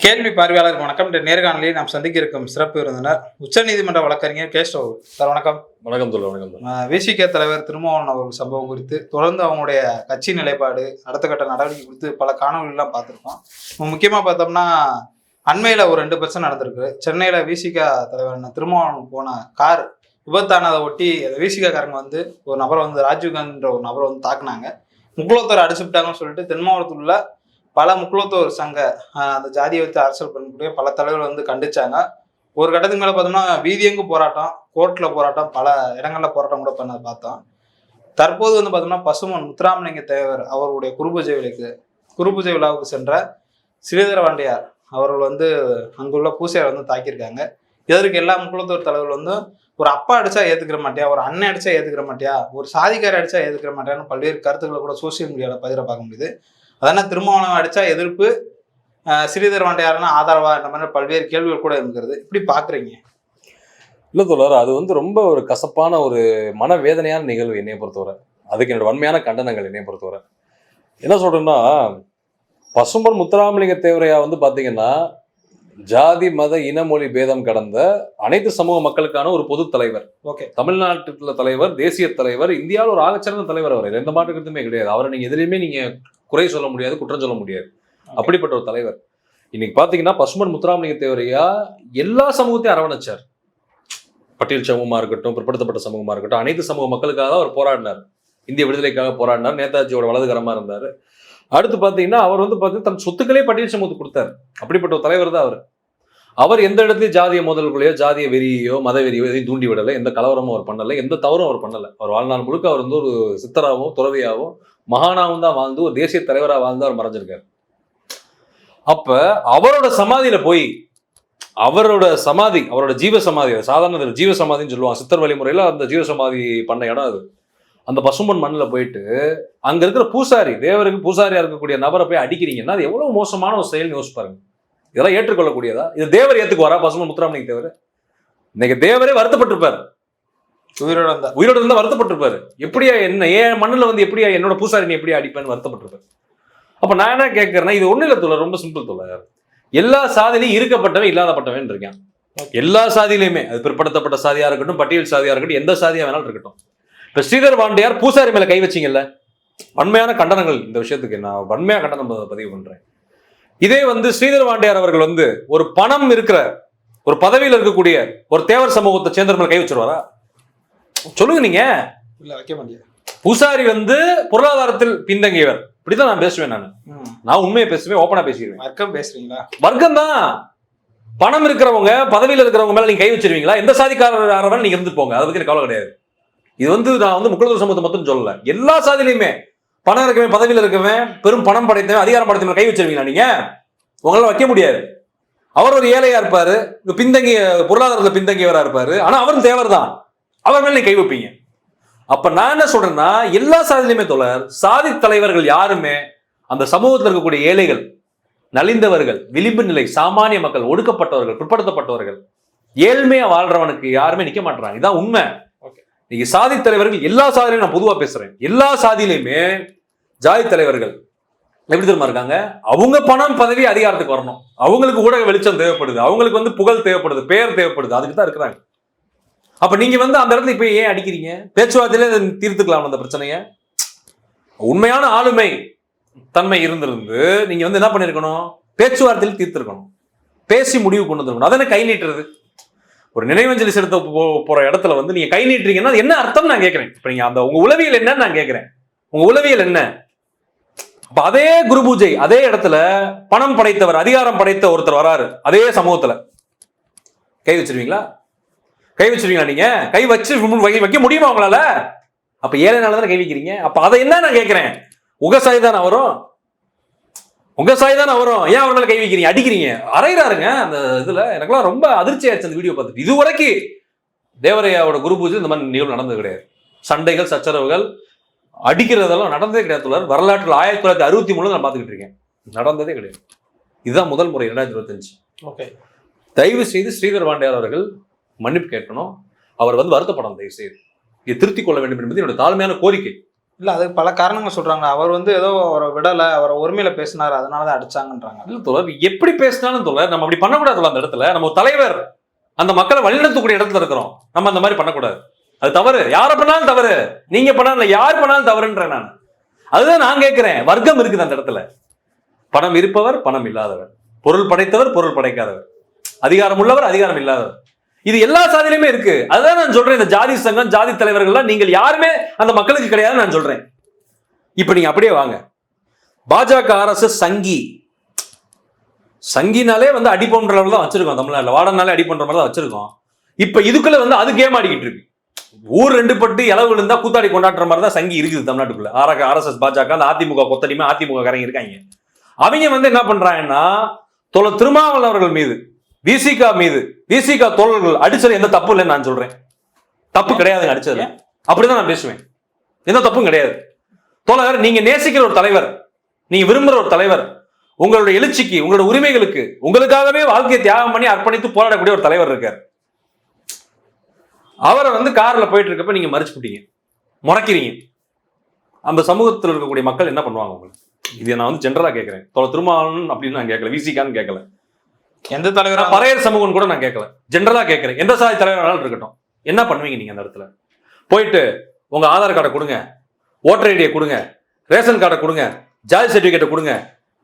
கேள்வி பார்வையாளர் வணக்கம். இந்த நேர்காணலில் நாம் சந்திக்க இருக்கும் சிறப்பு விருந்தினர் உச்சநீதிமன்ற வழக்கறிஞர் கேஸ்டவ் சார். வணக்கம். வணக்கம் தோழர். வணக்கம். விசிக தலைவர் திருமாவளவன் அவர்கள் சம்பவம் குறித்து தொடர்ந்து அவங்களுடைய கட்சி நிலைப்பாடு, அடுத்த கட்ட நடவடிக்கை குறித்து பல காணொலிகள்லாம் பார்த்துருக்கோம். முக்கியமாக பார்த்தோம்னா அண்மையில் ஒரு 2% நடந்திருக்கு. சென்னையில் விசிக தலைவர் திருமாவளவன் போன கார் விபத்தானதை ஒட்டி விசிகாரங்க வந்து ஒரு நபரை வந்து ராஜீவ்காந்தின்ற ஒரு நபரை வந்து தாக்குனாங்க. முக்குளத்தோர் அடிச்சுட்டாங்கன்னு சொல்லிட்டு தென் மாவட்டத்தில் உள்ள பல முக்குளத்தோர் சங்க அந்த ஜாதியை வைத்து அரசியல் பண்ணக்கூடிய பல தலைவர்கள் வந்து கண்டிச்சாங்க. ஒரு கட்டத்துக்கு மேலே பார்த்தோம்னா வீதியெங்கு போராட்டம், கோர்ட்டில் போராட்டம், பல இடங்களில் போராட்டம் கூட பண்ண பார்த்தோம். தற்போது வந்து பார்த்தோம்னா பசுமன் முத்துராமலிங்க தேவர் அவருடைய குருபூஜை விழாவுக்கு சென்ற ஸ்ரீதர வாண்டியார் அவர்கள் வந்து அங்குள்ள பூசையை வந்து தாக்கியிருக்காங்க. இதற்கு எல்லா முக்குளத்தோர் தலைவர்கள் வந்து ஒரு அப்பா அடிச்சா ஏற்றுக்கிற மாட்டியா, ஒரு அண்ணன் அடிச்சா ஏற்றுக்கிற மாட்டியா, ஒரு சாதிக்கார அடிச்சா ஏற்றுக்கிற மாட்டியான்னு பல்வேறு கருத்துக்களை கூட சோசியல் மீடியாவில் பகிர பார்க்க முடியுது. அதனால் திருமாவளவன் அடிச்சா எதிர்ப்பு, ஸ்ரீதர் வாண்டையாருன்னா ஆதரவா, இந்த மாதிரி பல்வேறு கேள்விகள் கூட இருக்கிறது. இப்படி பாக்குறீங்க? இல்லை தோழர், அது வந்து ரொம்ப ஒரு கசப்பான ஒரு மனவேதனையான நிகழ்வு என்னைய பொறுத்தவரை. அதுக்கு என்னோட வன்மையான கண்டனங்கள் என்னைய பொறுத்தவரை. என்ன சொல்றேன்னா, பசும்பொன் முத்துராமலிங்க தேவரையா வந்து பாத்தீங்கன்னா ஜாதி மத இன மொழி பேதம் கடந்த அனைத்து சமூக மக்களுக்கான ஒரு பொது தலைவர். ஓகே, தமிழ்நாட்டுல தலைவர், தேசிய தலைவர், இந்தியாவில் ஒரு ஆகச்சிறந்த தலைவர். அவர் எந்த மாற்று கருத்துமே கிடையாது. அவரை நீங்க எதுலையுமே நீங்க குறை சொல்ல முடியாது, குற்றம் சொல்ல முடியாது. அப்படிப்பட்ட ஒரு தலைவர். இன்னைக்கு பாத்தீங்கன்னா பசும்பொன் முத்துராமலிங்க தேவரையா எல்லா சமூகத்தையும் அரவணைச்சார். பட்டியல் சமூகமா இருக்கட்டும், பிற்படுத்தப்பட்ட சமூகமா இருக்கட்டும், அனைத்து சமூக மக்களுக்காக தான் அவர் போராடினார். இந்திய விடுதலைக்காக போராடினார். நேதாஜியோட வலதுகரமா இருந்தார். அடுத்து பாத்தீங்கன்னா அவர் வந்து பாத்தீங்கன்னா தன் சொத்துக்களே பட்டியல் சமூகத்துக்கு கொடுத்தார். அப்படிப்பட்ட ஒரு தலைவர் தான் அவர். அவர் எந்த இடத்துலயும் ஜாதிய மோதல்களையோ ஜாதிய வெறியோ மத வெறியோ எதையும் தூண்டி விடலை. எந்த கலவரமும் அவர் பண்ணலை, எந்த தவறும் அவர் பண்ணலை. அவர் வாழ்நாள் முழுக்க அவர் வந்து ஒரு சித்தராகவும் துறவியாகவும் மகானாவும் தான் வாழ்ந்து ஒரு தேசிய தலைவராக வாழ்ந்து அவர் மறைஞ்சிருக்காரு. அப்ப அவரோட சமாதியில போய் அவரோட ஜீவ சமாதி, சாதாரண ஜீவ சமாதின்னு சொல்லுவாங்க, சித்தர் வழிமுறையில அந்த ஜீவ சமாதி பண்ண இடம் அது. அந்த பசும்பொன் மண்ணில் போயிட்டு அங்க இருக்கிற பூசாரி, தேவருக்கு பூசாரியா இருக்கக்கூடிய நபரை போய் அடிக்கிறீங்கன்னா அது எவ்வளவு மோசமான ஒரு செயல் யோசிச்சு பாருங்க. இதெல்லாம் ஏற்றுக்கொள்ளக்கூடியதா? இது தேவர் ஏத்துக்குவாரா? பசும்பொன் முத்துராமலிங்க தேவர் இன்னைக்கு தேவரே வருத்தப்பட்டிருப்பாரு. உயிரோட இருந்தா வருத்தப்பட்டிருப்பாரு. எப்படியா என்ன ஏன் மண்ணுல வந்து எப்படியா என்னோட பூசாரி நீ எப்படியா அடிப்பேன்னு வருத்தப்பட்டிருப்பாரு. அப்ப நான் என்ன கேட்கறேன்னா, இது ஒண்ணு இல்ல தோழர், ரொம்ப சிம்பிள் தோழர். எல்லா சாதியிலையும் இருக்கப்பட்டவன் இல்லாதப்பட்டவன் இருக்கான். எல்லா சாதியிலையுமே, அது பிற்படுத்தப்பட்ட சாதியா இருக்கட்டும், பட்டியல் சாதியா இருக்கட்டும், எந்த சாதியா வேணாலும் இருக்கட்டும். இப்ப ஸ்ரீதர் வாண்டியார் பூசாரி மேல கை வச்சிங்கல்ல, வன்மையான கண்டனங்கள் இந்த விஷயத்துக்கு நான் வன்மையா கண்டனம் பதிவு பண்றேன். இதே வந்து ஸ்ரீதர் வாண்டியார் அவர்கள் வந்து ஒரு பணம் இருக்கிற ஒரு பதவியில் இருக்கக்கூடிய ஒரு தேவர் சமூகத்தை சேர்ந்தவர் மேல கை வச்சிருவாரா? சொல்லுங்க நீங்க. இல்ல, வைக்க மாட்டேன். பூசாரி வந்து பொருளாதாரத்தில் பின்தங்கியவர், இப்படிதான் நான் பேசுவேன். நான் உண்மையை பேசுவேன், ஓப்பனா பேசிடுவேன். வர்க்கம் பேசுறீங்களா? வர்க்கம் தான். பணம் இருக்கிறவங்க, பதவியில் இருக்கிறவங்க மேல நீங்க கை வச்சிருவீங்களா? எந்த சாதிக்காரராக நீங்க இருந்து போங்க, அதை பத்தி எனக்கு கவலை கிடையாது. இது வந்து நான் வந்து முக்குளத்தூர் சமூகத்தை மட்டும் சொல்லல, எல்லா சாதியிலையுமே பணம் இருக்கவன், பதவியில் இருக்கவன், பெரும் பணம் படைத்தவன், அதிகாரம் படைத்தவன் கை வச்சிருவீங்களா நீங்க? உங்களால வைக்க முடியாது. அவர் ஒரு ஏழையா இருப்பாரு, பின்தங்கிய பொருளாதாரத்தில் பின்தங்கியவரா இருப்பாரு, ஆனா அவரும் தேவர் தான். அவர் மேல நீங்க கை வைப்பீங்க. அப்ப நான் என்ன சொல்றேன்னா, எல்லா சாதியிலுமே தோழர், சாதி தலைவர்கள் யாருமே அந்த சமூகத்தில் இருக்கக்கூடிய ஏழைகள், நலிந்தவர்கள், விளிம்பு நிலை, சாமானிய மக்கள், ஒடுக்கப்பட்டவர்கள், பிற்படுத்தப்பட்டவர்கள், ஏழ்மையா வாழ்றவனுக்கு யாருமே நிக்க மாட்டாங்க. இதான் உண்மை. நீங்க சாதி தலைவர்கள் எல்லா சாதியிலையும், நான் பொதுவா பேசுறேன், எல்லா சாதியிலையுமே ஜாதி தலைவர்கள் எப்படி தெரியுமா இருக்காங்க? அவங்க பணம், பதவி, அதிகாரத்துக்கு வரணும், அவங்களுக்கு ஊடக வெளிச்சம் தேவைப்படுது, அவங்களுக்கு வந்து புகழ் தேவைப்படுது, பெயர் தேவைப்படுது, அதுக்கு தான் இருக்கிறாங்க. அப்ப நீங்க வந்து அந்த இடத்துல இப்ப ஏன் அடிக்கிறீங்க? பேச்சுவார்த்தையில தீர்த்துக்கலாம் அந்த பிரச்சனைய. உண்மையான ஆளுமை தன்மை இருந்திருந்து நீங்க வந்து என்ன பண்ணிருக்கணும்? பேச்சுவார்த்தையில் தீர்த்திருக்கணும், பேசி முடிவு கொண்டு வந்துருக்கணும். அதனை கை நீட்டுறது. ஒரு நினைவஞ்சலி செலுத்த போற இடத்துல வந்து நீங்க கை நீட்டுறீங்கன்னா என்ன அர்த்தம் நான் கேட்கிறேன். இப்ப நீங்க அந்த உங்க உளவியல் என்னன்னு நான் கேட்கிறேன். உங்க உளவியல் என்ன? அப்ப அதே குரு பூஜை, அதே இடத்துல பணம் படைத்தவர், அதிகாரம் படைத்த ஒருத்தர் வராரு, அதே சமூகத்துல கை வச்சிருவீங்களா? கை வச்சிருவீங்களா? நீங்க கை வச்சு வைக்க முடியுமா உங்களால? அப்ப ஏழைனால தானே கை வைக்கிறீங்க. அப்ப அதை என்ன நான் கேட்கிறேன், உங்க சாய் தானே வரும், உங்க சாய் தானே வரும். ஏன் அவர் மேல கை வைக்கிறீங்க, அடிக்கிறீங்க, அரைகிறாருங்க அந்த இதுல. எனக்குலாம் ரொம்ப அதிர்ச்சி ஆயிடுச்சு அந்த வீடியோ பார்த்துட்டு. இதுவரைக்கும் தேவரையாவோட குரு பூஜை இந்த மாதிரி நிகழ்வு நடந்தது கிடையாது. சண்டைகள், சச்சரவுகள், அடிக்கிறதெல்லாம் நடந்ததே கிடையாது. வரலாற்றில் 1963 நான் பார்த்துக்கிட்டு இருக்கேன், நடந்ததே கிடையாது. இதுதான் முதல் முறை 2025. ஓகே, தயவு செய்து ஸ்ரீதர் வாண்டியார் அவர்கள் மன்னிப்பு கேட்கணும். அவர் வந்து வருத்தப்படணும். தயவு செய்து இதை திருத்திக் கொள்ள வேண்டும் என்பது என்னோட தாழ்மையான கோரிக்கை. இல்ல அதுக்கு பல காரணங்கள் சொல்றாங்க. அவர் வந்து ஏதோ அவரை விடல, அவரை ஒருமையில பேசினாரு, அதனாலதான் அடிச்சாங்கன்றாங்க. இல்ல தோழர், எப்படி பேசினாலும் தோழர் நம்ம அப்படி பண்ணக்கூடாது. அந்த இடத்துல நம்ம ஒரு தலைவர், அந்த மக்களை வழிநடத்தக்கூடிய இடத்துல இருக்கிறோம், நம்ம அந்த மாதிரி பண்ணக்கூடாது. அது தவறு. யாரை பண்ணாலும் தவறு, நீங்க பண்ணாலும் யார் பண்ணாலும் தவறுன்ற நான். அதுதான் நான் கேட்கிறேன். வர்க்கம் இருக்குது அந்த இடத்துல. பணம் இருப்பவர், பணம் இல்லாதவர், பொருள் படைத்தவர், பொருள் படைக்காதவர், அதிகாரம் உள்ளவர், அதிகாரம் இல்லாதவர். இது எல்லா சாதியிலுமே இருக்கு. அதுதான் நான் சொல்றேன். இந்த ஜாதி சங்கம், ஜாதி தலைவர்கள்லாம் நீங்கள் யாருமே அந்த மக்களுக்கு கிடையாதுன்னு நான் சொல்றேன். இப்ப நீங்க அப்படியே வாங்க. பாஜக RSS சங்கி, சங்கினாலே வந்து அடிப்போன்ற அளவு தான் வச்சிருக்கோம் தமிழ்நாட்டில். வாடனாலே அடிப்போன்ற மாதிரி தான் வச்சிருக்கோம். இப்ப இதுக்குள்ள வந்து அது கேம் ஆடிக்கிட்டு இருக்கு. ஊர் ரெண்டு பட்டு இளவு விழுந்தா கூத்தாடி கொண்டாடுற மாதிரி தான் சங்கி இருக்குது தமிழ்நாட்டுக்குள்ள. RSS பாஜக, அந்த அதிமுக கொத்தடிமை அதிமுக காரங்க இருக்காங்க. அவங்க வந்து என்ன பண்றாங்கன்னா, திருமாவளவர்கள் மீது, விசிகா மீது, விசிகா தோழர்கள் அடிச்சது எந்த தப்பு இல்லைன்னு நான் சொல்றேன். தப்பு கிடையாதுங்க அடிச்சதுல. அப்படிதான் நான் பேசுவேன். எந்த தப்பும் கிடையாது. தோழர், நீங்க நேசிக்கிற ஒரு தலைவர், நீங்க விரும்புற ஒரு தலைவர், உங்களுடைய எழுச்சிக்கு, உங்களோட உரிமைகளுக்கு, உங்களுக்காகவே வாழ்க்கையை தியாகம் பண்ணி அர்ப்பணித்து போராடக்கூடிய ஒரு தலைவர் இருக்கார். அவரை வந்து கார்ல போயிட்டு இருக்கப்ப நீங்க மறிச்சு விட்டீங்க, முறைக்கிறீங்க. அந்த சமூகத்தில் இருக்கக்கூடிய மக்கள் என்ன பண்ணுவாங்க உங்களுக்கு? இது நான் வந்து ஜென்ரலா கேட்கிறேன். திருமாவளவன் அப்படின்னு நான் கேட்கல, விசிகான்னு கேட்கல, எந்த தலைவர், பறையர் சமூகம் கூட நான் கேட்கல, ஜென்ரலா கேட்கிறேன். எந்த சாதி தலைவராலும் இருக்கட்டும், என்ன பண்ணுவீங்க நீங்க அந்த இடத்துல? போயிட்டு உங்க ஆதார் கார்டை கொடுங்க, ஓட்டர் ஐடியை கொடுங்க, ரேஷன் கார்டை கொடுங்க, ஜாதி சர்டிபிகேட்டை கொடுங்க,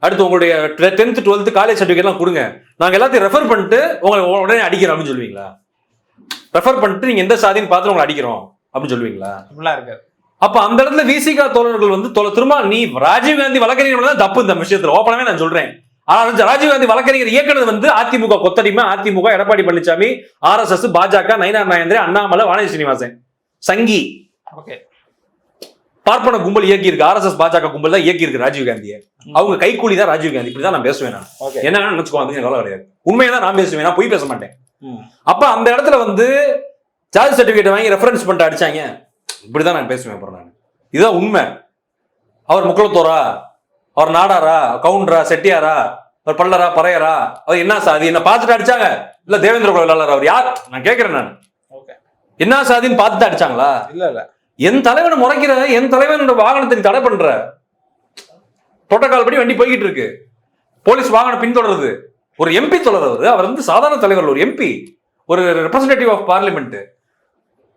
அடுத்து உங்களுடைய 10th 12th காலேஜ் சர்டிபிகேட்லாம் கொடுங்க, நாங்க எல்லாத்தையும் ரெஃபர் பண்ணிட்டு உங்களை உடனே அடிக்கிறோம் அப்படின்னு சொல்லுவீங்களா? ரெஃபர் பண்ணிட்டு நீங்க எந்த சாதின்னு பார்த்து உங்களை அடிக்கிறோம் அப்படின்னு சொல்லுவீங்களா? அப்படிலாம் இருக்காது. அப்ப அந்த இடத்துல விசிகா தோழர்கள் வந்து நீ ராஜீவ்காந்தி வழக்கறிஞர் தான் தப்பு இந்த விஷயத்துல, ஓப்பனாவே நான் சொல்றேன். ஆனா ராஜீவ்காந்தி வழக்கறிஞர் இயக்குனது வந்து அதிமுக கொத்தடிமை, அதிமுக, எடப்பாடி பழனிசாமி, RSS, பாஜக, நயினார் நாகேந்திரே, அண்ணாமலை, வானதி சீனிவாசன், சங்கி, பார்ப்பன கும்பல் இயக்கி இருக்கு. RSS பாஜக கும்பல் தான் இயக்கி இருக்கு ராஜீவ்காந்தியை. அவங்க கைக்கூலி தான் ராஜீவ்காந்தி. இப்படிதான் நான் பேசுவேன். நான் என்ன நினைச்சுக்கோ, கவலை கிடையாது. உண்மையதான் நான் பேசுவேன், நான் போய் பேச மாட்டேன். அப்ப அந்த இடத்துல வந்து ஜாதி சர்டிபிகேட் வாங்கி ரெஃபரன்ஸ் பண்ணிட்டு அடிச்சாங்க, இப்படிதான் நான் பேசுவேன். அப்புறம் நான் இதுதான் உண்மை. அவர் முக்குளத்தோரா, அவர் நாடாரா, கவுண்டரா, செட்டியாரா, அவர் பல்லரா, பறையரா, அவர் என்ன சாதி, என்ன பார்த்துட்டு அடிச்சாங்க? இல்ல தேவேந்திர குல வேளாளர் அவர் யார் நான் கேட்கிறேன். நான் என்ன சாதின்னு பார்த்துட்டு அடிச்சாங்களா? இல்ல இல்ல. என் தலைவனை முறைக்கிற, என் தலைவனோட வாகனத்துக்கு தடை பண்ற, புரோட்டோகால் படி வண்டி போய்கிட்டு இருக்கு, போலீஸ் வாகனம் பின்தொடருது, ஒரு MP தொடர்றது. அவர் வந்து சாதாரண தலைவர், ஒரு MP, ஒரு representative of parliament,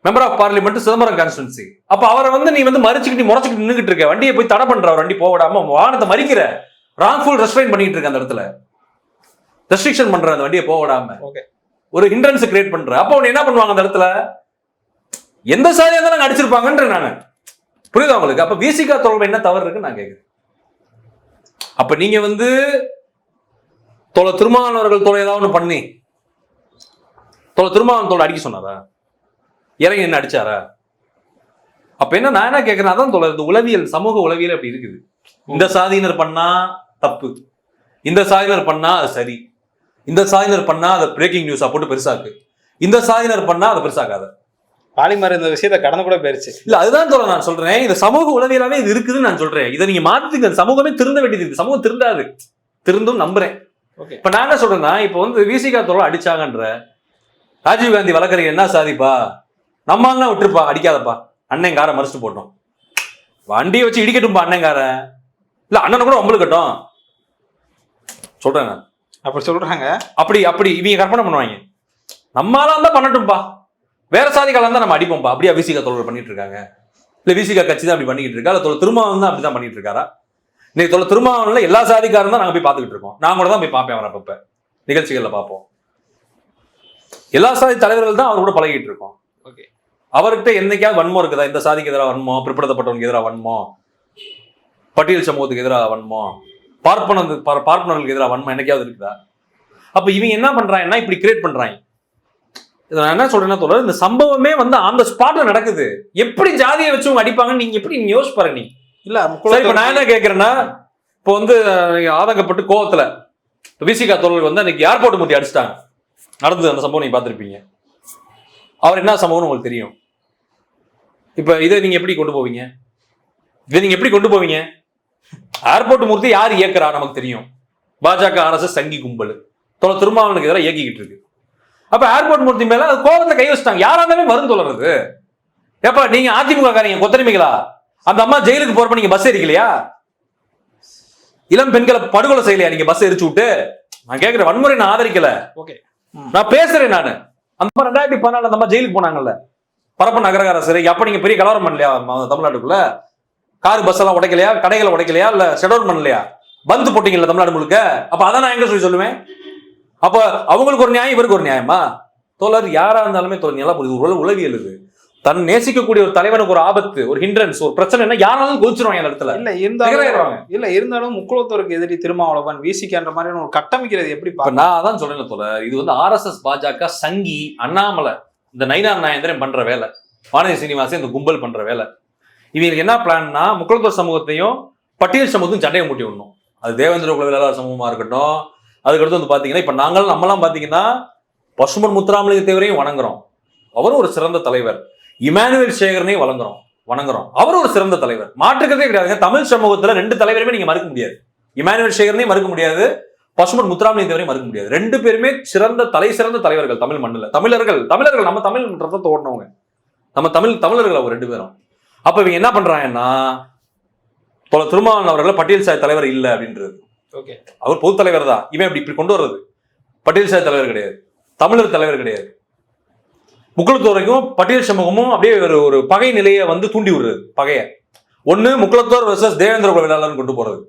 member of parliament, Chidambaram constituency. அப்ப அவரை வந்து நீ வந்து மறைச்சுக்கிட்டு முறைச்சுக்கிட்டு நின்றுட்டு இருக்க, வண்டியை போய் தடை பண்ற, வண்டி போடாம வாகனத்தை மறிக்கிற, ராங்ஃபுல் ரெஸ்ட்ரைன் பண்ணிட்டு இருக்க, அந்த இடத்துல ரெஸ்ட்ரிக்ஷன் பண்ற, அந்த வண்டியை போடாம ஒரு ஹிண்ட்ரன்ஸ் கிரியேட் பண்ற. அப்ப அவன் என்ன பண்ணுவாங்க அந்த இடத்துல? எந்த சாதியா தான் நாங்க அடிச்சிருப்பாங்கன்ற நானு, புரியுதா உங்களுக்கு? அப்ப விசிகா தொடர்பு என்ன தவறு இருக்குன்னு நான் கேட்கிறேன். அப்ப நீங்க வந்து திருமாவளவர்கள் தோழ ஏதாவது ஒண்ணு பண்ணி திருமாவளவன் தோழ அடிக்க சொன்னாரா? இறங்கி என்ன அடிச்சாரா? அப்ப என்ன நான் என்ன கேட்கிறேன், அதான் தோழர், இந்த உளவியல், சமூக உளவியல் அப்படி இருக்குது. இந்த சாதியினர் பண்ணா தப்பு, இந்த சாதியினர் பண்ணா அது சரி, இந்த சாதியினர் பண்ணா அதை பிரேக்கிங் நியூஸா போட்டு பெருசாக்கு, இந்த சாதியினர் பண்ணா அதை பெருசாக்காத. பாலிமர் இந்த விஷயத்தை கடந்து கூட போயிருச்சு. இல்ல அதுதான் தோழர் நான் சொல்றேன், இந்த சமூக உளவியலாவே இது இருக்குதுன்னு நான் சொல்றேன். இதை நீங்க மாத்துங்க, சமூகமே திருந்த வேண்டியது இருக்கு. சமூகம் திருந்தாது, திருந்தும் நம்புறேன். இப்ப நான் என்ன சொல்றேன்னா, இப்ப வந்து விசிகா தோழர் அடிச்சாங்கன்ற, ராஜீவ்காந்தி வழக்கறிஞர் என்ன சாதிப்பா, நம்மாலாம் விட்டுருப்பா, அடிக்காதப்பா, அண்ணங்கார மறைச்சிட்டு போட்டோம், வண்டியை வச்சு இடிக்கட்டும்பா அண்ணங்காரன், இல்ல அண்ணனை கூட ஒம்பளுக்கட்டும் சொல்றேன் நான். அப்படி சொல்றாங்க. அப்படி இவங்க கற்பனை பண்ணுவாங்க, நம்மளால தான் பண்ணட்டும்பா, வேற சாதிகாலம் தான் நம்ம அடிப்போம்பா. அப்படியா விசிகா தோழர் பண்ணிட்டு இருக்காங்க? இல்ல விசிகா கட்சி தான் அப்படி பண்ணிட்டு இருக்கா? இல்ல திருமாவளவன் தான் அப்படிதான் பண்ணிட்டு இருக்காரா? இன்னைக்கு திருமாவளவன்ல எல்லா சாதிக்காரரும் தான் நாங்க போய் பார்த்துக்கிட்டு இருக்கோம். நான் கூட தான் போய் பார்ப்பேன், அவர் அப்பப்ப நிகழ்ச்சிகள்ல பார்ப்போம். எல்லா சாதி தலைவர்கள் தான் அவர் கூட பழகிட்டு இருக்கோம். அவர்கிட்ட என்னைக்காவது வன்மம் இருக்குதா? இந்த சாதிக்கு எதிராக வன்மோ, பிற்படுத்தப்பட்டவனுக்கு எதிராக வன்மோ, பட்டியல் சமூகத்துக்கு எதிராக வன்மோ, பார்ப்பனர்களுக்கு எதிராக வன்மம் என்னைக்காவது இருக்குதா? அப்ப இவங்க என்ன பண்றாங்கன்னா இப்படி கிரியேட் பண்றாங்க. நான் என்ன சொல்றேன்னா தோழர், இந்த சம்பவமே வந்து அந்த ஸ்பாட்ல நடக்குது. எப்படி ஜாதியை வச்சு அவங்க அடிப்பாங்கன்னு நீங்க எப்படி நீங்க யோசிச்சு பாருங்க. நீ இல்ல இப்ப நான் என்ன கேட்கிறேன்னா, இப்போ வந்து ஆதங்கப்பட்டு கோவத்துல விசிகா தோழர்கள் வந்து அன்னைக்கு ஏர்போர்ட் முத்தி அடிச்சிட்டாங்க, நடந்தது அந்த சம்பவம் நீங்க பார்த்திருப்பீங்க. அவர் என்ன சம்பவம்னு உங்களுக்கு தெரியும். இப்ப இதை நீங்க எப்படி கொண்டு போவீங்க? ஏர்போர்ட் மூர்த்தி யார் இயக்குறா நமக்கு தெரியும். பாஜக RSS சங்கி கும்பல் திருமாவளவனுக்கு எதிராக இயக்கிக்கிட்டு இருக்கு. அப்ப ஏர்போர்ட் மூர்த்தி மேல கோபத்தை கை வச்சுட்டாங்க. யாரா இருந்தாலும் வரும் தோழறது. ஏப்பா நீங்க அதிமுக காரங்க கொத்தடிமைகளா? அந்த அம்மா ஜெயிலுக்கு போறப்ப நீங்க பஸ் எரிக்கலையா? இளம் பெண்களை படுகொலை செய்யலையா நீங்க பஸ் எரிச்சு விட்டு? நான் கேட்கிறேன், வன்முறை நான் ஆதரிக்கல, ஓகே, நான் பேசுறேன். நானு அந்த அம்மா 2014 அந்த அம்மா ஜெயிலுக்கு போனாங்கல்ல, பரப்ப நகரகார சிறை. அப்ப நீங்க பெரிய கலவரம் பண்ணலையா தமிழ்நாட்டுக்குள்ள? கார் பஸ் எல்லாம் உடைக்கலையா? கடைகளை உடைக்கலையா? இல்ல ஷட்டவுன் பண்ணலையா? பந்து போட்டீங்கல்ல தமிழ்நாடு முழுக்க? அப்ப அதான் நான் எங்க சொல்லுவேன். அப்ப அவங்களுக்கு ஒரு நியாயம், இவருக்கு ஒரு நியாயமா? தோழர், யாரா இருந்தாலுமே நல்லா புரியுது, உளவியல் இது. தன் நேசிக்கக்கூடிய ஒரு தலைவனுக்கு ஒரு ஆபத்து, ஒரு ஹிண்ட்ரன்ஸ், ஒரு பிரச்சனை, யாராலும் கோச்சிருவாங்க அந்த இடத்துல. இருந்தாலும் முக்குளத்தோருக்கு எதிரி திருமாவளவன் விசிகன்ற மாதிரியான ஒரு கட்டமைக்கிறது எப்படி? நான் அதான் சொல்றேன் தோழர், இது வந்து RSS பாஜக சங்கி அண்ணாமலை இந்த நயினார் நாயந்திரன் பண்ற வேலை, வானதி சீனிவாசன் இந்த கும்பல் பண்ற வேலை. இவங்களுக்கு என்ன பிளான்னா, முக்குளத்தோர் சமூகத்தையும் பட்டியல் சமூகத்தையும் சண்டையை மூட்டி விடணும். அது தேவேந்திர குல வேளாளர் சமூகமா இருக்கட்டும். அதுக்கடுத்து வந்து பாத்தீங்கன்னா, இப்ப நம்மலாம் பாத்தீங்கன்னா பசும்பொன் முத்துராமலிங்க தேவரையும் வணங்குறோம், அவரும் ஒரு சிறந்த தலைவர். இமானுவேல் சேகரனையும் வணங்குறோம், அவரும் ஒரு சிறந்த தலைவர். மாற்றுக்கிறதே கிடையாதுங்க. தமிழ் சமூகத்துல 2 தலைவருமே நீங்க மறுக்க முடியாது. இமானுவேல் சேகரனையும் மறுக்க முடியாது, பசும்பொன் முத்துராமலிங்க தேவரையும் மறுக்க முடியாது. 2 பேருமே சிறந்த தலைவர்கள் தமிழ் மண்ணுல. தமிழர்கள் நம்ம தமிழ் ரத்தத்தை ஓடினவங்க, நம்ம தமிழர்கள் அவங்க 2 பேரும். அப்ப இவங்க என்ன பண்றாங்கன்னா, திருமாவளவன் அவர்கள் பட்டியல் சாதி தலைவர் இல்ல அப்படின்றது. ஓகே, அவர் பொது தலைவர் தான். இவன் இப்படி கொண்டு வர்றது பட்டியல் சாதி தலைவர் கிடையாது, தமிழர் தலைவர் கிடையாது. முக்குளத்தோர் வரைக்கும் பட்டியல் சமூகமும் அப்படியே ஒரு பகை நிலையை வந்து தூண்டி விடுறது. பகைய ஒண்ணு முக்குளத்தோர் வெர்சஸ் தேவேந்திர குல வேளாளர்னு கொண்டு போறது,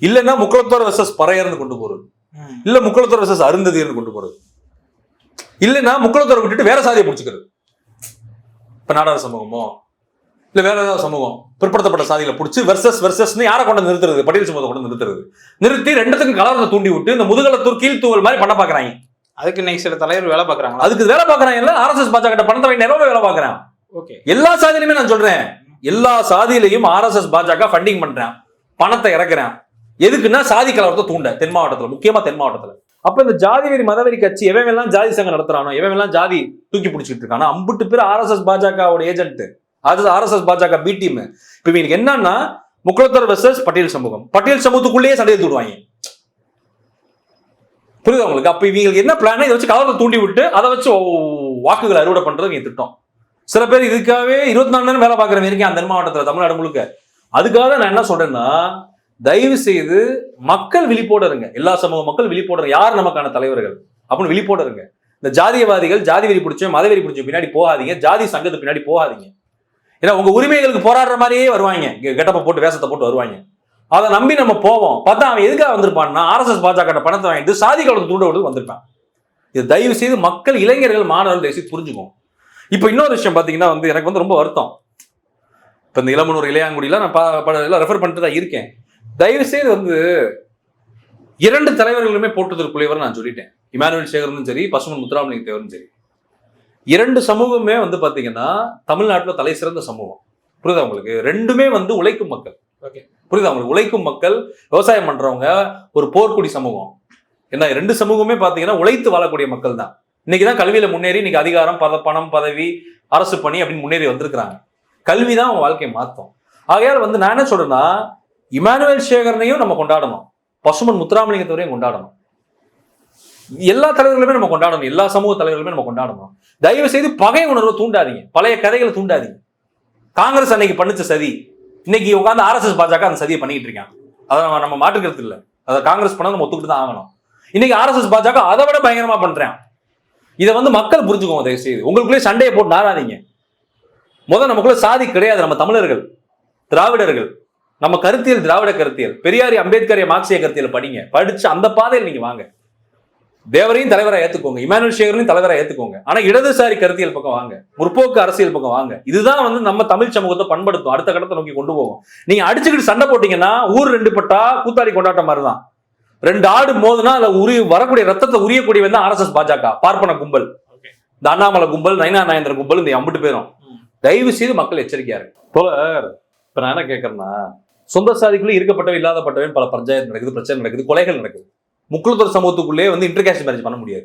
இல்லைன்னா முக்குளத்தோர் வெர்சஸ் பறையர்னு கொண்டு போறது, இல்ல முக்குளத்தோர் வெர்சஸ் அருந்ததியர்னு கொண்டு போறது, இல்லைன்னா முக்குளத்தோரை விட்டுட்டு வேற சாதியை பிடிச்சிக்கிறது. இப்ப நாடார் சமூகமோ இல்ல வேற ஏதாவது சமூகம் பிற்படுத்தப்பட்ட சாதிகளை பிடிச்சி வெர்சஸ்ன்னு யாரை கொண்டு நிறுத்துறது? பட்டியல் சமூகத்தை கொண்டு நிறுத்தி 2த்துக்கும் கலவரத்தை தூண்டி விட்டு இந்த முதுகலத்தூர் கீழ்த்தூவல் மாதிரி பண்ண பாக்குறாங்க. அதுக்கு இன்னைக்கு சில தலைவர் வேலை பாக்குறாங்க. அதுக்கு வேலை பாக்குறாங்க. RSS பாஜக பணத்தை நிறைய வேலை பாக்குறான். ஓகே, எல்லா சாதியிலுமே நான் சொல்றேன், எல்லா சாதியிலையும் RSS பாஜக ஃபண்டிங் பண்றேன், பணத்தை இறக்குறேன். எதுக்குன்னா சாதி கலவரத்தை தூண்ட. தென் மாவட்டத்துல, முக்கியமா தென் மாவட்டத்துல. அப்ப இந்த ஜாதிவெறி மதவெறி கட்சி எவன் ஜாதி சங்கம் நடத்துறானோ, எவன் ஜாதி தூக்கி பிடிச்சிட்டு இருக்கானோ, அம்புட்டு பேர் RSS பாஜகவோட ஏஜென்ட், RSS பாஜக பி டீம். இப்ப இவங்களுக்கு என்னன்னா, முக்குளத்தோர் வெர்சஸ் பட்டியல் சமூகம், பட்டியல் சமூகத்துக்குள்ளேயே சண்டையை தூடுவாங்க. புரியுது உங்களுக்கு? அப்ப இவங்களுக்கு என்ன பிளான்? இதை வச்சு கலவரத்தை தூண்டி விட்டு அதை வச்சு வாக்குகளை அறுவடை பண்றது இவங்க திட்டம். சில பேர் இதுக்காகவே 24 மணி நேரம் வேலை பார்க்குறவங்க இருக்கேன் அந்த மாவட்டத்தில், தமிழ்நாடு முழுக்க. அதுக்காக நான் என்ன சொல்றேன்னா, தயவு செய்து மக்கள் விழிப்போட இருங்க, எல்லா சமூக மக்கள் விழிப்போட இருங்க. யார் நமக்கான தலைவர்கள் அப்படின்னு விழிப்போட இருங்க. இந்த ஜாதியவாதிகள் ஜாதி வெறி பிடிச்ச மதவெறி பிடிச்ச பின்னாடி போகாதீங்க, ஜாதி சங்கத்து பின்னாடி போகாதீங்க. ஏன்னா உங்க உரிமைகளுக்கு போராடுற மாதிரியே வருவாங்க, கெட்டப்ப போட்டு வேஷத்தை போட்டு வருவாங்க. அதை நம்பி நம்ம போவோம். பார்த்தா அவன் எதுக்காக வந்திருப்பான்னா, RSS பாஜக பணத்தை வாங்கிட்டு சாதி கலவரத்தை தூண்ட விட்டு வந்திருப்பான். இது தயவு செய்து மக்கள், இளைஞர்கள், மாணவர்கள் தயவு செய்து புரிஞ்சுக்கும். இப்ப இன்னொரு விஷயம் பாத்தீங்கன்னா வந்து எனக்கு வந்து ரொம்ப வருத்தம். இப்ப இந்த இளமனூர் இளையாங்குடியெல்லாம் நான் ரெஃபர் பண்ணிட்டு தான் இருக்கேன். தயவு செய்து வந்து 2 தலைவர்களுமே போட்டுதற்குரியவர் நான் சொல்லிட்டேன். இமானுவேல் சேகரனும் சரி, பசும்பொன் முத்துராமலிங்க தேவரும் சரி. 2 சமூகமே வந்து பாத்தீங்கன்னா தமிழ்நாட்டுல தலை சிறந்த சமூகம். புரியுதா உங்களுக்கு? 2மே வந்து உழைக்கும் மக்கள். ஓகே, புரியுதா உங்களுக்கு? உழைக்கும் மக்கள், விவசாயம் பண்றவங்க, ஒரு போர்க்குடி சமூகம். ஏன்னா 2 சமூகமே பாத்தீங்கன்னா உழைத்து வாழக்கூடிய மக்கள் தான். இன்னைக்குதான் கல்வியில முன்னேறி, இன்னைக்கு அதிகாரம், பணம், பதவி, அரசு பணி அப்படின்னு முன்னேறி வந்திருக்கிறாங்க. கல்வி தான் அவங்க வாழ்க்கையை மாற்றும். ஆகையால் வந்து நான் என்ன சொல்றேன்னா, இமானுவேல் சேகரனையும் நம்ம கொண்டாடணும், பசும்பொன் முத்துராமலிங்கத்தவரையும் கொண்டாடணும், எல்லா தலைவர்களுமே நம்ம கொண்டாடணும், எல்லா சமூக தலைவர்களுமே நம்ம கொண்டாடணும். தயவு செய்து பகை உணர்வை தூண்டாதீங்க, பழைய கதைகளை தூண்டாதீங்க. காங்கிரஸ் அன்னைக்கு பண்ணிச்ச சதி இன்னைக்கு உட்காந்து RSS பாஜக அந்த சதியை பண்ணிட்டு இருக்காங்க. அதை நம்ம மாற்றுக்கிறது இல்லை. அதை காங்கிரஸ் பண்ண நம்ம ஒத்துக்கிட்டு தான் ஆகணும். இன்னைக்கு RSS பாஜக அதை விட பயங்கரமா பண்றேன். இதை வந்து மக்கள் புரிஞ்சுக்கோங்க. தயவு செய்து உங்களுக்குள்ளே சண்டையை போட்டு நாராதீங்க. நமக்குள்ள சாதி கிடையாது. நம்ம தமிழர்கள், திராவிடர்கள், நம்ம கருத்தியல் திராவிட கருத்தியல், பெரியாரி, அம்பேத்கரிய, மார்க்சிய கருத்தியல் படிங்க. படிச்சு அந்த பாதையில் நீங்க வாங்க. தேவரையும் தலைவரை ஏத்துக்கோங்க, இமானுவேல் சேகரையும் தலைவரை ஏத்துக்கோங்க. ஆனா இடதுசாரி கருத்தியல் பக்கம் வாங்க, முற்போக்கு அரசியல் பக்கம் வாங்க. இதுதான் வந்து நம்ம தமிழ் சமூகத்தை பண்படுத்தும், அடுத்த கட்டத்தை நோக்கி கொண்டு போகும். நீங்க அடிச்சுக்கிட்டு சண்டை போட்டீங்கன்னா ஊர் 2 பட்டா கூத்தாடி கொண்டாட்ட மாதிரிதான். 2 ஆடு மோதுனா அதுல வரக்கூடிய ரத்தத்தை உரியக்கூடிய வந்து RSS பாஜக பார்ப்பன கும்பல், இந்த அண்ணாமலை கும்பல், நயினா நாயந்திர கும்பல், இந்த 50 பேரும். தயவு செய்து மக்கள் எச்சரிக்கையா இருக்கு. இப்ப நான் என்ன கேட்கறேன்னா, சொந்த சாதிக்குள்ளே இருக்கப்பட்டவை இல்லாதப்பட்டவன் பல பஞ்சாயத்து நடக்குது, பிரச்சனை நடக்குது, கொலைகள் நடக்குது. முக்குளத்தோர் சமூகத்துக்குள்ளே வந்து இன்டர்காஸ்ட் மேரேஜ் பண்ண முடியாது.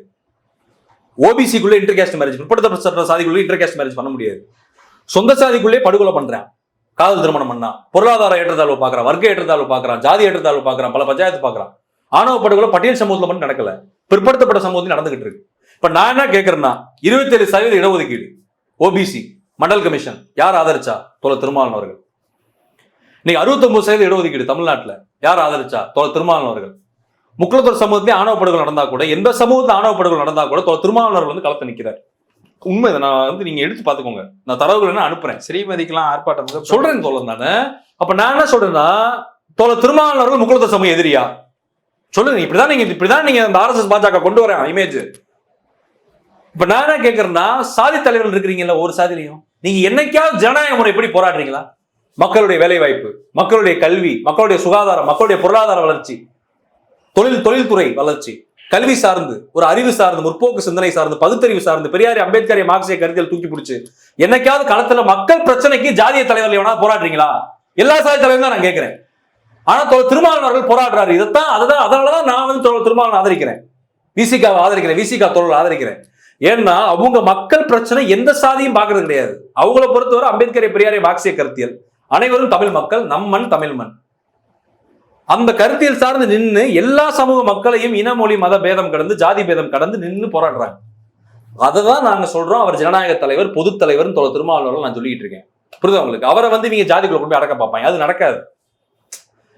ஓபிசிக்குள்ளே இன்டர்காஸ்ட் மேரேஜ், பிற்படுத்தப்பட்ட சாதிக்குள்ளே இன்டர்காஸ்ட் மேரேஜ் பண்ண முடியாது. சொந்த சாதிக்குள்ளே படுகொலை பண்றான், காதல் திருமணம் பண்ணா, பொருளாதார ஏற்றத்தாழ்வு பார்க்கறான், வர்க்க ஏற்றத்தாழ்வு பார்க்கறான், ஜாதி ஏற்றத்தாழ்வு பார்க்கறான், பல பஞ்சாயத்து பார்க்கறான். ஆணவ படுகொலை பட்டியல் சமூகத்துல மட்டும் நடக்கல, பிற்படுத்தப்பட்ட சமூகத்தில் நடந்துகிட்டு இருக்கு. இப்ப நான் என்ன கேட்கறேன்னா, 27% இடஒதுக்கீடு, ஓபிசி மண்டல் கமிஷன் யார் ஆதரிச்சா? திருமாவளவன் அவர்கள். இன்னைக்கு 69% இடஒதுக்கீடு தமிழ்நாட்டுல யார் ஆதரிச்சா? திருமாவளவன் அவர்கள். முக்குளத்தூர் சமூகத்திலே ஆணவ படுகொலை நடந்தா கூட, எந்த சமூகத்தில் ஆணவ படுகொலை நடந்தா கூட திருமாவளவன் வந்து களத்தை நிற்கிறார். உண்மை இதை நான் வந்து நீங்க எடுத்து பாத்துக்கோங்க. நான் தரவுகள் என்ன அனுப்புறேன். ஸ்ரீமதிக்கெல்லாம் ஆர்ப்பாட்டம் சொல்றேன் தோழர் நானு. அப்ப நான் என்ன சொல்றேன்னா, திருமாவளவர்கள் முக்குளத்தூர் சமூகம் எதிரியா? சொல்லுங்க. இப்படிதான் நீங்க அந்த RSS பாஜக கொண்டு வர இமேஜ். இப்ப நான் என்ன கேட்கறேன்னா, சாதி தலைவர்கள் இருக்கிறீங்கல்ல ஒரு சாதிலையும், நீங்க என்னைக்காவது ஜனநாயக முறை எப்படி போராடுறீங்களா? மக்களுடைய வேலை வாய்ப்பு, மக்களுடைய கல்வி, மக்களுடைய சுகாதாரம், மக்களுடைய பொருளாதார வளர்ச்சி, தொழில்துறை வளர்ச்சி, கல்வி சார்ந்து, ஒரு அறிவு சார்ந்து, முற்போக்கு சிந்தனை சார்ந்து, பகுத்தறிவு சார்ந்து, பெரியாரி அம்பேத்கர் மார்க்சிய கருத்தியல் தூக்கி பிடிச்சு என்னைக்காவது களத்துல மக்கள் பிரச்சனைக்கு ஜாதிய தலைவர்கள் வேணா போராடுறீங்களா? எல்லா சாதி தலைவரும் தான் நான் கேட்கிறேன். ஆனா திருமாவளவர்கள் போராடுறாரு. அதனாலதான் நான் வந்து திருமாவளவன் ஆதரிக்கிறேன், விசிகாவை ஆதரிக்கிறேன், விசிகா தோழர்கள் ஆதரிக்கிறேன். ஏன்னா அவங்க மக்கள் பிரச்சனை எந்த சாதியும் பாக்குறது கிடையாது. அவங்கள பொறுத்தவரை அம்பேத்கர் பெரியாரை மார்க்சிய கருத்தியல், அனைவரும் தமிழ் மக்கள், நம் மண் தமிழ் மண், அந்த கருத்தியல் சார்ந்து நின்று எல்லா சமூக மக்களையும் இன மொழி மத பேதம் கடந்து ஜாதி பேதம் கடந்து நின்று போராடுறாங்க. அததான் நாங்க சொல்றோம் அவர் ஜனநாயக தலைவர், பொது தலைவர் திருமாவளவர்கள் நான் சொல்லிட்டு இருக்கேன். புரியுது உங்களுக்கு? அவரை வந்து நீங்க ஜாதிக்குள்ள கொண்டு போய் அடக்க பார்ப்பாங்க, அது நடக்காது.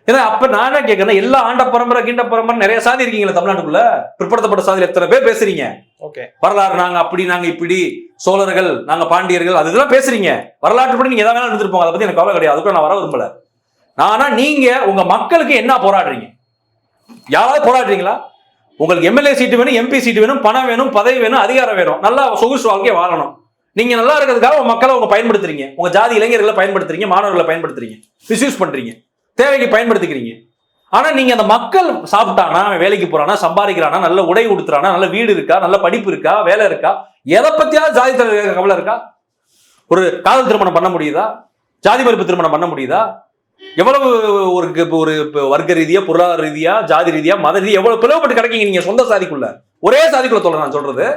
ஏன்னா அப்ப நான் என்ன கேட்கறேன், எல்லா ஆண்ட பரம்பரை கீண்ட பரம்பரை நிறைய சாதி இருக்கீங்களா தமிழ்நாட்டுக்குள்ள? பிற்படுத்தப்பட்ட சாதியில் எத்தனை பேர் பேசுறீங்க? வரலாறு நாங்க அப்படி, நாங்க இப்படி, சோழர்கள், நாங்க பாண்டியர்கள், அதெல்லாம் பேசுறீங்க. வரலாற்று படி நீங்க எதாவது இருந்திருப்போம், அதை பத்தி எனக்கு கவலை கிடையாது, அதுக்கு நான் வர விரும்பல. ஆனா நீங்க உங்க மக்களுக்கு என்ன போராடுறீங்க? யாராவது போராடுறீங்களா? உங்களுக்கு எம்எல்ஏ சீட்டு வேணும், எம்பி சீட்டு வேணும், பணம் வேணும், பதவி வேணும், அதிகாரம் வேணும், நல்லா சொகுசு வாழ்க்கையை வாழணும். நீங்க நல்லா இருக்கிறதுக்காக உங்க மக்களை உங்க பயன்படுத்துறீங்க, உங்க ஜாதி இளைஞர்களை பயன்படுத்துறீங்க, மாணவர்களை பயன்படுத்துறீங்க, மிஸ்யூஸ் பண்றீங்க, தேவைக்கு பயன்படுத்திக்கிறீங்க. ஆனா நீங்க அந்த மக்கள் சாப்பிட்டானா, வேலைக்கு போறானா, சம்பாதிக்கிறானா, நல்ல உடை உடுத்துறானா, நல்ல வீடு இருக்கா, நல்ல படிப்பு இருக்கா, வேலை இருக்கா, எதை பத்தியாவது ஜாதி தலைவர் கவலை இருக்கா? ஒரு காதல் திருமணம் பண்ண முடியுதா? ஜாதி மறுப்பு திருமணம் பண்ண முடியுதா? எவ்வளவு ஒரு வர்க்க ரீதியா, பொருளாதார ரீதியா, ஜாதி ரீதியா, மத ரீதியா எவ்வளவு பிளவுபட்டு கிடைக்கீங்க நீங்க சொந்த சாதிக்குள்ள, ஒரே சாதிக்குள்ள சொல்றேன் நான் சொல்றது.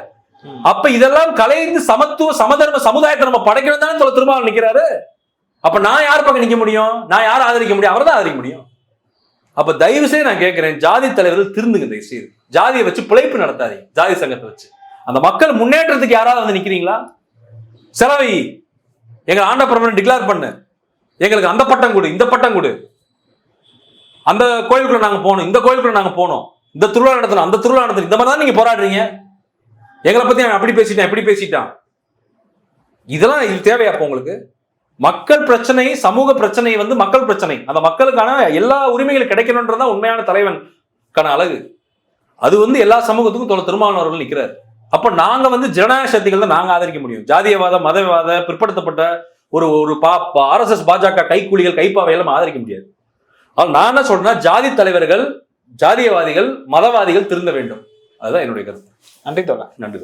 அப்ப இதெல்லாம் கலைந்து சமத்துவ சமதர்ம சமுதாயத்தை நம்ம படைக்கணும் தானே திருமாவளவன் நிக்கிறாரு. அப்ப நான் யார் பக்கம் நிக்க முடியும்? நான் யாரை ஆதரிக்க முடியும்? அவர் தான் ஆதரிக்க முடியும். அப்ப தயவு செய்து நான் கேட்கிறேன், ஜாதி தலைவர்கள் திருந்துங்க. தயவு செய்து ஜாதியை வச்சு பிழைப்பு நடத்தாதீங்க. ஜாதி சங்கத்தை வச்சு அந்த மக்கள் முன்னேற்றத்துக்கு யாராவது வந்து நிக்கிறீங்களா? செலவை எங்க ஆண்ட பரம்பரை டிக்ளேர் பண்ணு, எங்களுக்கு அந்த பட்டம் கொடு, இந்த பட்டம் கொடு, அந்த கோயிலுக்குள்ள நாங்க போகணும், இந்த கோயிலுக்குள்ள நாங்க போனோம், இந்த திருவிழா நடத்தணும், அந்த திருவிழா நடத்தணும், இந்த மாதிரி தான் நீங்க போராடுறீங்க. எங்களை பத்தி அவன் அப்படி பேசிட்டான், எப்படி பேசிட்டான், இதெல்லாம் இது தேவையா? அப்போ உங்களுக்கு மக்கள் பிரச்சனை, சமூக பிரச்சனை வந்து மக்கள் பிரச்சனை, அந்த மக்களுக்கான எல்லா உரிமைகளும் கிடைக்கணும்ன்றதான் உண்மையான தலைவனுக்கான அழகு. அது வந்து எல்லா சமூகத்துக்கும் திருமாவளவர்கள் நிற்கிறார். அப்ப நாங்க வந்து ஜனநாயக சக்திகள் தான் நாங்க ஆதரிக்க முடியும். ஜாதியவாத, மதவாத, பிற்படுத்தப்பட்ட ஒரு RSS பாஜக கைக்கூலிகள், கைப்பாவையெல்லாம் ஆதரிக்க முடியாது. ஆனால் நான் என்ன சொல்றேன்னா, ஜாதி தலைவர்கள், ஜாதியவாதிகள், மதவாதிகள் திருந்த வேண்டும். அதுதான் என்னுடைய கருத்து. நன்றி தோழா. நன்றி.